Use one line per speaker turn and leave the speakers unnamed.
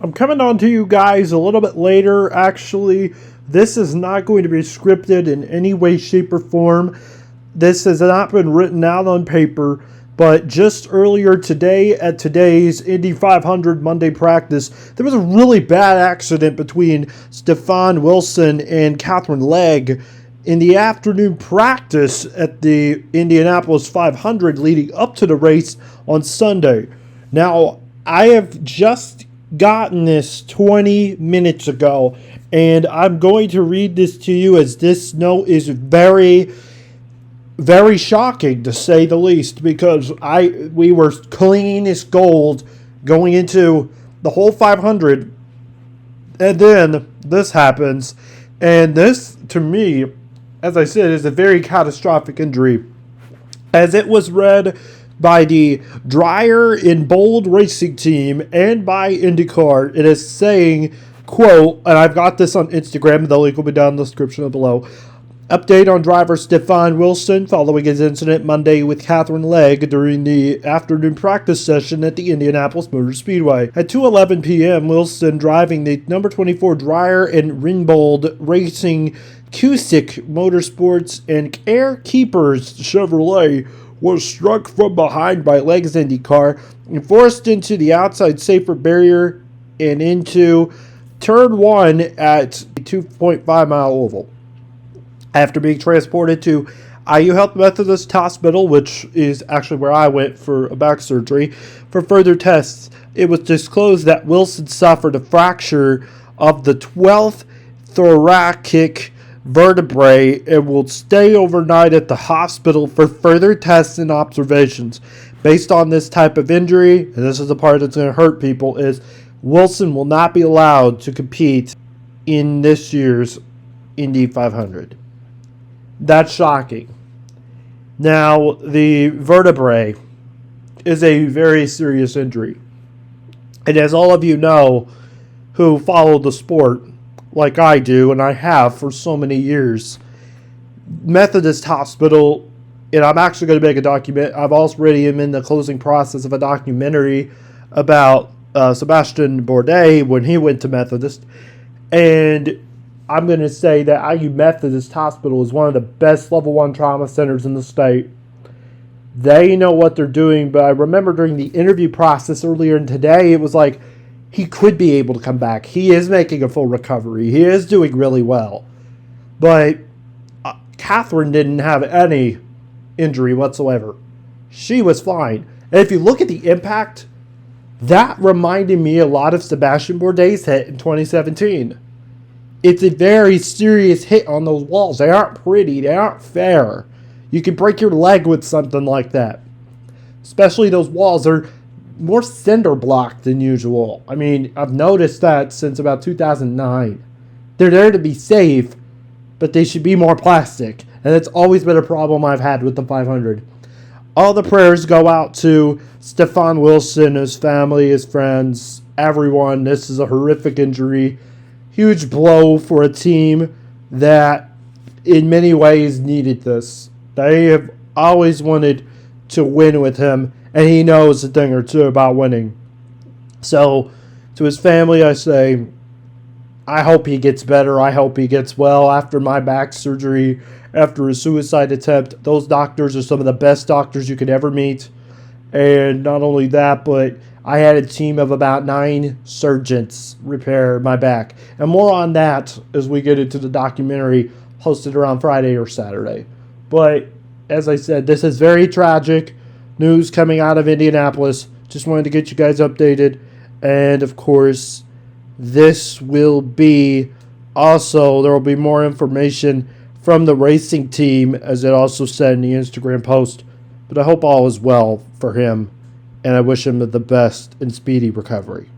I'm coming on to you guys a little bit later, actually. This is not going to be scripted in any way, shape, or form. This has not been written out on paper, but just earlier today at today's Indy 500 Monday practice, there was a really bad accident between Stefan Wilson and Katherine Legge in the afternoon practice at the Indianapolis 500 leading up to the race on Sunday. Now, I have just gotten this 20 minutes ago, and I'm going to read this to you as this note is very, very shocking to say the least, because we were clean as gold going into the whole 500, and then this happens, and this to me, as I said, is a very catastrophic injury. As it was read by the Dreyer in Bold Racing Team and by IndyCar, it is saying, quote, and I've got this on Instagram, the link will be down in the description below. Update on driver Stefan Wilson following his incident Monday with Katherine Legge during the afternoon practice session at the Indianapolis Motor Speedway. At 2:11 p.m., Wilson, driving the number 24 Dreyer and Ringbold Racing Cusick Motorsports and Air Keepers Chevrolet, was struck from behind by Legge's Indy car and forced into the outside safer barrier and into turn 1 at a 2.5-mile oval. After being transported to IU Health Methodist Hospital, which is actually where I went for a back surgery, for further tests, it was disclosed that Wilson suffered a fracture of the 12th thoracic vertebrae and will stay overnight at the hospital for further tests and observations. Based on this type of injury, and this is the part that's going to hurt people, is Wilson will not be allowed to compete in this year's Indy 500. That's shocking. Now, the vertebrae is a very serious injury. And as all of you know who follow the sport, like I do, and I have for so many years, Methodist Hospital, and I'm actually going to make a document. I've already am in the closing process of a documentary about Sebastian Bourdais when he went to Methodist, and I'm going to say that IU Methodist Hospital is one of the best level 1 trauma centers in the state. They know what they're doing, but I remember during the interview process earlier in today, it was like, he could be able to come back. He is making a full recovery. He is doing really well. But Katherine didn't have any injury whatsoever. She was fine. And if you look at the impact, that reminded me a lot of Sebastian Bourdais' hit in 2017. It's a very serious hit on those walls. They aren't pretty. They aren't fair. You can break your leg with something like that. Especially those walls are more cinder block than usual. I mean, I've noticed that since about 2009. They're there to be safe, but they should be more plastic. And it's always been a problem I've had with the 500. All the prayers go out to Stefan Wilson, his family, his friends, everyone. This is a horrific injury. Huge blow for a team that in many ways needed this. They have always wanted to win with him, and he knows a thing or two about winning. So, to his family, I say, I hope he gets better. I hope he gets well after my back surgery, after a suicide attempt. Those doctors are some of the best doctors you could ever meet. And not only that, but I had a team of about 9 surgeons repair my back. And more on that as we get into the documentary posted around Friday or Saturday. But, as I said, this is very tragic news coming out of Indianapolis. Just wanted to get you guys updated. And, of course, this will be also, there will be more information from the racing team, as it also said in the Instagram post. But I hope all is well for him, and I wish him the best and speedy recovery.